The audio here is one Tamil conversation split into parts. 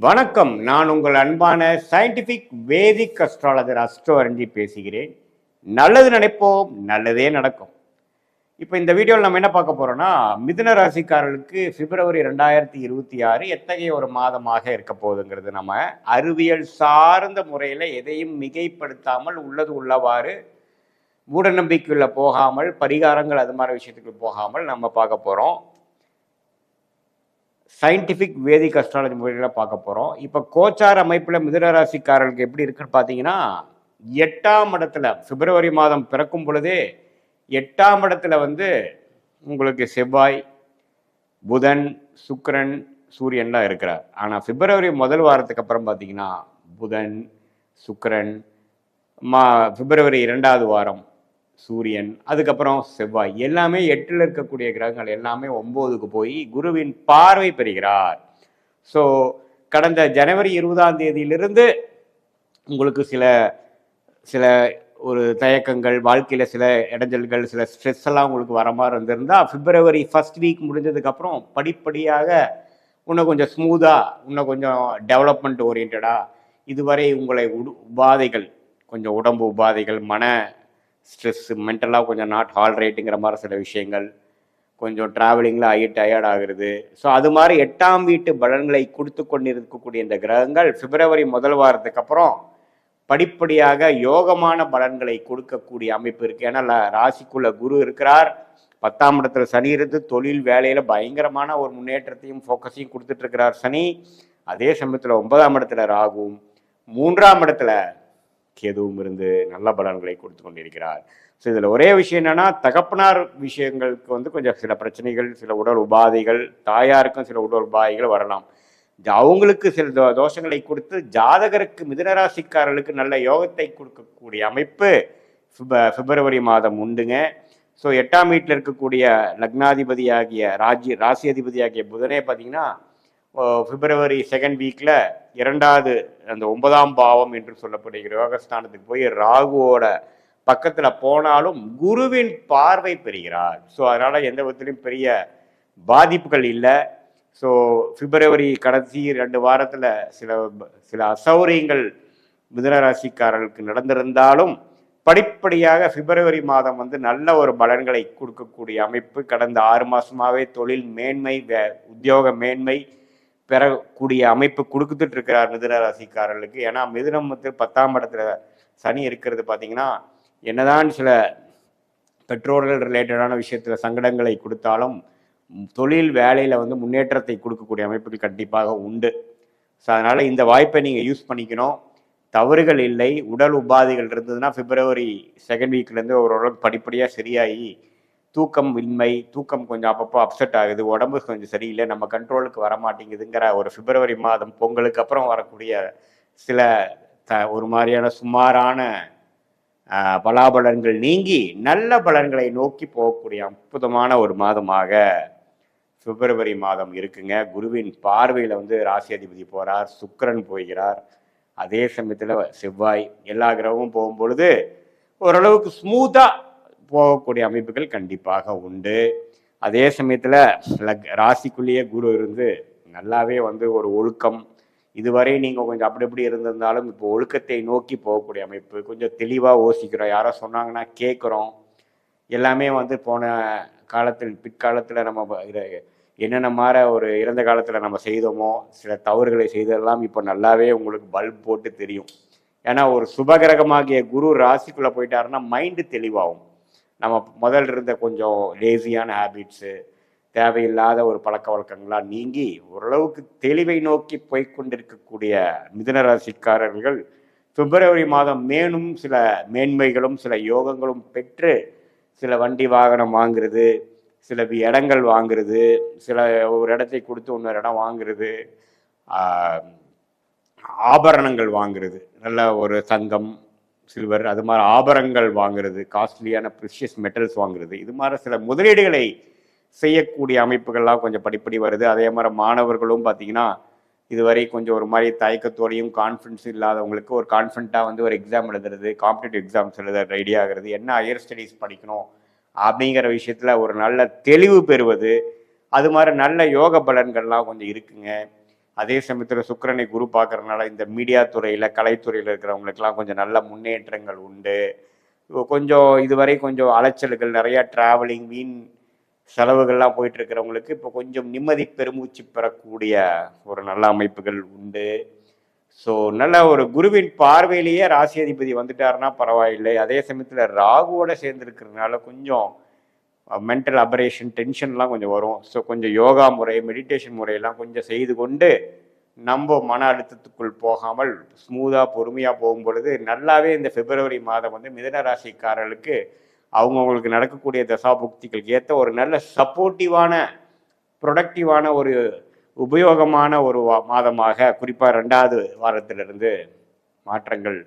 வணக்கம். நான் உங்கள் அன்பான சயின்டிபிக் வேதிக் அஸ்ட்ராலஜர் அஸ்ட்ரோ அரஞ்சி பேசுகிறேன். நல்லது நினைப்போம், நல்லதே நடக்கும். இப்போ இந்த வீடியோவில் நம்ம என்ன பார்க்க போறோம்னா, மிதுன ராசிக்காரர்களுக்கு பிப்ரவரி 2026 எத்தகைய ஒரு மாதமாக இருக்க போகுதுங்கிறது நம்ம அறிவியல் சார்ந்த முறையில் எதையும் மிகைப்படுத்தாமல் உள்ளது உள்ளவாறு மூட நம்பிக்கைக்குள்ள போகாமல் பரிகாரங்கள் அது மாதிரி விஷயத்துக்கு போகாமல் நம்ம பார்க்க போறோம். சயின்டிஃபிக் வேதிக் அஸ்ட்ராலஜி முறையில் பார்க்க போகிறோம். இப்போ கோச்சார் அமைப்பில் மிதுனராசிக்காரர்களுக்கு எப்படி இருக்குன்னு பார்த்தீங்கன்னா, 8ஆம் இடத்துல பிப்ரவரி மாதம் பிறக்கும் பொழுதே 8ஆம் இடத்துல உங்களுக்கு செவ்வாய், புதன், சுக்கிரன், சூரியன்லாம் இருக்கிறார். ஆனால் பிப்ரவரி முதல் வாரத்துக்கு அப்புறம் பார்த்தீங்கன்னா புதன், சுக்கிரன், பிப்ரவரி 2வது வாரம் சூரியன், அதுக்கப்புறம் செவ்வாய், எல்லாமே 8ல் இருக்கக்கூடிய கிரகங்கள் எல்லாமே 9க்கு போய் குருவின் பார்வை பெறுகிறார். ஸோ கடந்த ஜனவரி 20ஆம் தேதியிலிருந்து உங்களுக்கு சில சில ஒரு தயக்கங்கள், வாழ்க்கையில் சில இடைஞ்சல்கள், சில ஸ்ட்ரெஸ் எல்லாம் உங்களுக்கு வர மாதிரி இருந்திருந்தா பிப்ரவரி ஃபர்ஸ்ட் வீக் முடிஞ்சதுக்கப்புறம் படிப்படியாக இன்னும் கொஞ்சம் ஸ்மூத்தாக, இன்னும் கொஞ்சம் டெவலப்மெண்ட் ஓரியன்டாக இதுவரை உங்களை உபாதைகள், கொஞ்சம் உடம்பு உபாதைகள், மன ஸ்ட்ரெஸ், மென்டலாக கொஞ்சம் நாட் ஹால் ரேட்டுங்கிற மாதிரி சில விஷயங்கள், கொஞ்சம் ட்ராவலிங்கில் டயர்ட் ஆகுறது. ஸோ அது மாதிரி 8ஆம் வீட்டு பலன்களை கொடுத்து கொண்டிருக்கக்கூடிய இந்த கிரகங்கள் பிப்ரவரி முதல் வாரத்துக்கு அப்புறம் படிப்படியாக யோகமான பலன்களை கொடுக்கக்கூடிய அமைப்பு இருக்குது. ஏன்னா ராசிக்குள்ள குரு இருக்கிறார், 10ஆம் இடத்துல சனி இருந்து தொழில் வேலையில் பயங்கரமான ஒரு முன்னேற்றத்தையும் ஃபோக்கஸையும் கொடுத்துட்டு இருக்கிறார் சனி. அதே சமயத்தில் 9ஆம் இடத்துல ராகுவும் 3ஆம் இடத்துல கேதுவும் இருந்து நல்ல பலன்களை கொடுத்து கொண்டிருக்கிறார். ஸோ இதில் ஒரே விஷயம் என்னன்னா, தகப்பனார் விஷயங்களுக்கு கொஞ்சம் சில பிரச்சனைகள், சில உடல் உபாதைகள், தாயாருக்கும் சில உடல் உபாதைகள் வரலாம். அவங்களுக்கு சில தோஷங்களை கொடுத்து ஜாதகருக்கு மிதுனராசிக்காரர்களுக்கு நல்ல யோகத்தை கொடுக்கக்கூடிய அமைப்பு பிப்ரவரி மாதம் உண்டுங்க. ஸோ 8ஆம் வீட்டில் இருக்கக்கூடிய லக்னாதிபதியாகிய ராசி அதிபதியாகிய புதனே பார்த்தீங்கன்னா பிப்ரவரி செகண்ட் வீக்கில் 2வது அந்த 9ஆம் பாவம் என்று சொல்லப்படுகிற யோகஸ்தானத்துக்கு போய் ராகுவோட பக்கத்தில் போனாலும் குருவின் பார்வை பெறுகிறார். ஸோ அதனால் எந்த விதத்திலையும் பெரிய பாதிப்புகள் இல்லை. ஸோ பிப்ரவரி கடைசி 2 வாரத்தில் சில அசௌரியங்கள் மிதுனராசிக்காரர்களுக்கு நடந்திருந்தாலும் படிப்படியாக பிப்ரவரி மாதம் நல்ல ஒரு பலன்களை கொடுக்கக்கூடிய அமைப்பு. கடந்த 6 மாதமாகவே தொழில் மேன்மை, உத்தியோக மேன்மை பெறக்கூடிய அமைப்பு கொடுத்துட்டு இருக்கிறார் மிதுனராசிக்காரர்களுக்கு. ஏன்னா மிதுனம் 10ஆம் இடத்துல சனி இருக்கிறது பார்த்தீங்கன்னா, என்னதான் சில பெற்றோர்கள் ரிலேட்டடான விஷயத்தில் சங்கடங்களை கொடுத்தாலும் தொழில் வேலையில் முன்னேற்றத்தை கொடுக்கக்கூடிய அமைப்புகள் கண்டிப்பாக உண்டு. ஸோ அதனால் இந்த வாய்ப்பை நீங்கள் யூஸ் பண்ணிக்கணும். தவறுகள் இல்லை. உடல் உபாதைகள் இருந்ததுன்னா பிப்ரவரி செகண்ட் வீக்லேருந்து ஓரளவுக்கு படிப்படியாக சரியாகி தூக்கம் கொஞ்சம் அப்பப்போ அப்செட் ஆகுது, உடம்பு கொஞ்சம் சரியில்லை, நம்ம கண்ட்ரோலுக்கு வரமாட்டேங்குதுங்கிற ஒரு பிப்ரவரி மாதம் பொங்கலுக்கு அப்புறம் வரக்கூடிய சில ஒரு மாதிரியான சுமாரான பலாபலன்கள் நீங்கி நல்ல பலன்களை நோக்கி போகக்கூடிய அற்புதமான ஒரு மாதமாக பிப்ரவரி மாதம் இருக்குங்க. குருவின் பார்வையில் ராசி அதிபதி போகிறார், சுக்கிரன் போகிறார், அதே சமயத்தில் செவ்வாய், எல்லா கிரகமும் போகும்பொழுது ஓரளவுக்கு ஸ்மூத்தாக போகக்கூடிய அமைப்புகள் கண்டிப்பாக உண்டு. அதே சமயத்தில் ராசிக்குள்ளேயே குரு இருந்து நல்லாவே ஒரு ஒழுக்கம், இதுவரை நீங்கள் கொஞ்சம் அப்படி இப்படி இருந்திருந்தாலும் இப்போ ஒழுக்கத்தை நோக்கி போகக்கூடிய அமைப்பு. கொஞ்சம் தெளிவாக யோசிக்கிறோம், யாரோ சொன்னாங்கன்னா கேட்குறோம். எல்லாமே போன காலத்தில் பிற்காலத்தில் நம்ம என்னென்ன மாதிரி ஒரு இறந்த காலத்தில் நம்ம செய்தோமோ சில தவறுகளை செய்ததெல்லாம் இப்போ நல்லாவே உங்களுக்கு பல்ப் போட்டு தெரியும். ஏன்னா ஒரு சுபகிரகமாகிய குரு ராசிக்குள்ளே போயிட்டாருன்னா மைண்டு தெளிவாகும். நம்ம முதல்ல இருந்த கொஞ்சம் லேசியான ஹேபிட்ஸு, தேவையில்லாத ஒரு பழக்க வழக்கங்களாக நீங்கி ஓரளவுக்கு தெளிவை நோக்கி போய்கொண்டிருக்கக்கூடிய மிதுனராசிக்காரர்கள் பிப்ரவரி மாதம் மேலும் சில மேன்மைகளும் சில யோகங்களும் பெற்று சில வண்டி வாகனம் வாங்குறது, சில இடங்கள் வாங்குறது, சில ஒரு இடத்தை கொடுத்து இன்னொரு இடம் வாங்குறது, ஆபரணங்கள் வாங்குறது, நல்ல ஒரு தங்கம், சில்வர், அது மாதிரி ஆபரணங்கள் வாங்குறது, காஸ்ட்லியான ப்ரிஷியஸ் மெட்டல்ஸ் வாங்குறது, இது மாதிரி சில முதலீடுகளை செய்யக்கூடிய அமைப்புகள்லாம் கொஞ்சம் படிப்படி வருது. அதே மாதிரி மாணவர்களும் பார்த்தீங்கன்னா இதுவரை கொஞ்சம் ஒரு மாதிரி தயக்கத்தோடையும் கான்ஃபிடன்ஸ் இல்லாதவங்களுக்கு ஒரு கான்ஃபிடண்ட்டாக ஒரு எக்ஸாம் எழுதுறது, காம்படிட்டிவ் எக்ஸாம்ஸ் எழுத ரெடி ஆகிறது, என்ன ஹையர் ஸ்டடீஸ் படிக்கணும் அப்படிங்கிற விஷயத்தில் ஒரு நல்ல தெளிவு பெறுவது, அது மாதிரி நல்ல யோக பலன்கள்லாம் கொஞ்சம் இருக்குங்க. அதே சமயத்தில் சுக்கிரனை குரு பார்க்கறதுனால இந்த மீடியா துறையில் கலைத்துறையில் இருக்கிறவங்களுக்கெல்லாம் கொஞ்சம் நல்ல முன்னேற்றங்கள் உண்டு. கொஞ்சம் இதுவரை கொஞ்சம் அலைச்சல்கள் நிறையா ட்ராவலிங் வீண் செலவுகள்லாம் போயிட்டு இருக்கிறவங்களுக்கு இப்போ கொஞ்சம் நிம்மதி பெருமூச்சு பெறக்கூடிய ஒரு நல்ல அமைப்புகள் உண்டு. ஸோ நல்ல ஒரு குருவின் பார்வையிலேயே ராசி அதிபதி வந்துட்டாருன்னா பரவாயில்லை. அதே சமயத்தில் ராகுவோட சேர்ந்துருக்கிறதுனால கொஞ்சம் மென்டல் அபரேஷன் டென்ஷன்லாம் கொஞ்சம் வரும். ஸோ கொஞ்சம் யோகா முறை மெடிடேஷன் முறையெல்லாம் கொஞ்சம் செய்து கொண்டு நம்ம மன அழுத்தத்துக்குள் போகாமல் ஸ்மூத்தாக பொறுமையாக போகும் பொழுது நல்லாவே இந்த பிப்ரவரி மாதம் வந்து மிதுன ராசிக்காரர்களுக்கு அவங்கவுங்களுக்கு நடக்கக்கூடிய தசாபுக்திகளுக்கு ஏற்ற ஒரு நல்ல சப்போர்ட்டிவான ப்ரொடக்டிவான ஒரு உபயோகமான ஒரு மாதமாக குறிப்பாக 2வது வாரத்திலிருந்து மாற்றங்கள்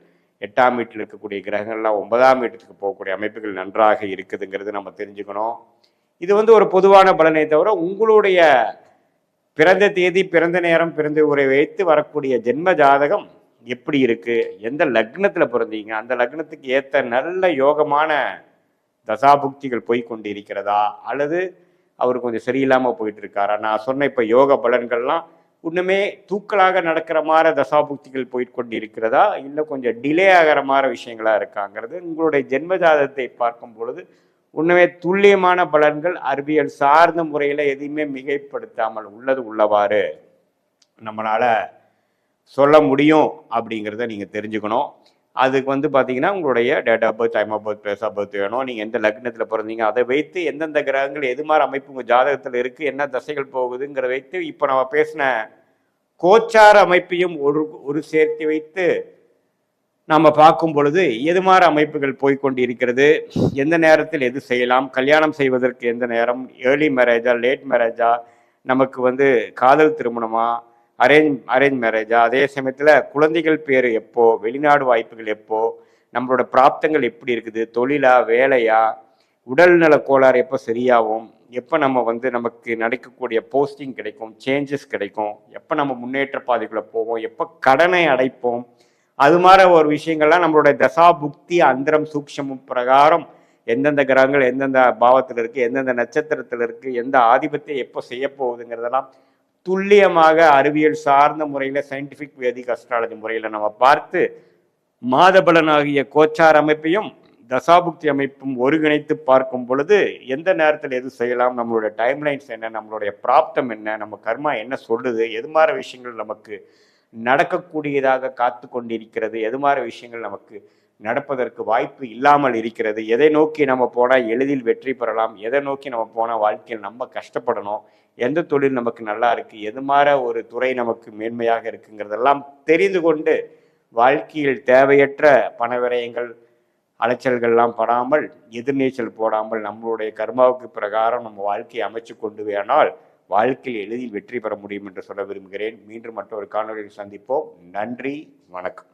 8ஆம் வீட்டில் இருக்கக்கூடிய கிரகங்கள்லாம் 9ஆம் வீட்டுக்கு போகக்கூடிய அமைப்புகள் நன்றாக இருக்குதுங்கிறது நம்ம தெரிஞ்சுக்கணும். இது வந்து ஒரு பொதுவான பலனை தவிர உங்களுடைய பிறந்த தேதி பிறந்த நேரம் பிறந்த உரை வைத்து வரக்கூடிய ஜென்ம ஜாதகம் எப்படி இருக்கு, எந்த லக்னத்தில் பிறந்தீங்க, அந்த லக்னத்துக்கு ஏற்ற நல்ல யோகமான தசாபுக்திகள் போய் கொண்டு இருக்கிறதா அல்லது அவர் கொஞ்சம் சரியில்லாமல் போயிட்டு இருக்காரா. நான் சொன்ன இப்போ யோக பலன்கள்லாம் இன்னுமே தூக்கலாக நடக்கிற மாதிரி தசாபுக்திகள் போயிட்டு கொண்டு இருக்கிறதா இல்லை கொஞ்சம் டிலே ஆகிற மாதிரி விஷயங்களா இருக்காங்கிறது உங்களுடைய ஜென்ம ஜாதகத்தை பார்க்கும் பொழுது இன்னுமே துல்லியமான பலன்கள் அறிவியல் சார்ந்த முறையில் எதையுமே மிகைப்படுத்தாமல் உள்ளது உள்ளவாறு நம்மளால சொல்ல முடியும் அப்படிங்கிறத நீங்கள் தெரிஞ்சுக்கணும். அதுக்கு வந்து பார்த்தீங்கன்னா உங்களுடைய date of birth, time of birth, place of birth வேணும். நீங்கள் எந்த லக்னத்தில் பிறந்தீங்க அதை வைத்து எந்தெந்த கிரகங்கள் எது மாதிரி அமைப்பு உங்கள் ஜாதகத்தில் இருக்குது, என்ன தசைகள் போகுதுங்கிற வைத்து இப்போ நம்ம பேசின கோச்சார அமைப்பையும் ஒரு சேர்த்து வைத்து நம்ம பார்க்கும் பொழுது எது மாதிரி அமைப்புகள் போய்கொண்டு இருக்கிறது, எந்த நேரத்தில் எது செய்யலாம், கல்யாணம் செய்வதற்கு எந்த நேரம், ஏர்லி மேரேஜா லேட் மேரேஜா, நமக்கு வந்து காதல் திருமணமா அரேஞ்ச் மேரேஜா, அதே சமயத்தில் குழந்தைகள் பேர் எப்போ, வெளிநாடு வாய்ப்புகள் எப்போ, நம்மளோட பிராப்தங்கள் எப்படி இருக்குது, தொழிலா வேலையா, உடல்நல கோளாறு எப்போ சரியாகும், எப்போ நம்ம வந்து நமக்கு நடக்கக்கூடிய போஸ்டிங் கிடைக்கும், சேஞ்சஸ் கிடைக்கும், எப்போ நம்ம முன்னேற்ற பாதைக்குள்ளே போவோம், எப்போ கடனை அடைப்போம், அது மாதிரி ஒரு விஷயங்கள்லாம் நம்மளுடைய தசா புக்தி அந்தரம் சூக்ஷமும் பிரகாரம் எந்தெந்த கிரகங்கள் எந்தெந்த பாவத்தில் இருக்குது, எந்தெந்த நட்சத்திரத்தில் இருக்குது, எந்த ஆதிபத்தியம் எப்போ செய்ய போகுதுங்கிறதெல்லாம் துல்லியமாக அறிவியல் சார்ந்த முறையில் சயின்டிஃபிக் வேதிக் அஸ்ட்ராலஜி முறையில் நம்ம பார்த்து மாதபலனாகிய கோச்சார் அமைப்பையும் தசாபுக்தி அமைப்பும் ஒருங்கிணைத்து பார்க்கும் பொழுது எந்த நேரத்தில் எது செய்யலாம், நம்மளுடைய டைம்லைன்ஸ் என்ன, நம்மளுடைய பிராப்தம் என்ன, நம்ம கர்மா என்ன சொல்லுது, எது மாதிரி விஷயங்கள் நமக்கு நடக்கக்கூடியதாக காத்து கொண்டிருக்கிறது, எது மாதிரி விஷயங்கள் நமக்கு நடப்பதற்கு வாய்ப்பு இல்லாமல் இருக்கிறது, எதை நோக்கி நம்ம போனால் எளிதில் வெற்றி பெறலாம், எதை நோக்கி நம்ம போனால் வாழ்க்கையில் நம்ம கஷ்டப்படணும், எந்த தொழில் நமக்கு நல்லா இருக்குது, எது மாதிரி ஒரு துறை நமக்கு மேன்மையாக இருக்குங்கிறதெல்லாம் தெரிந்து கொண்டு வாழ்க்கையில் தேவையற்ற பண விரயங்கள் அலைச்சல்கள்லாம் படாமல் எதிர்நீச்சல் போடாமல் நம்மளுடைய கர்மாவுக்கு பிரகாரம் நம்ம வாழ்க்கையை அமைச்சு கொண்டு வேணால் வாழ்க்கையில் எளிதில் வெற்றி பெற முடியும் என்று சொல்ல விரும்புகிறேன். மீண்டும் மற்றொரு காணொலியில் சந்திப்போம். நன்றி, வணக்கம்.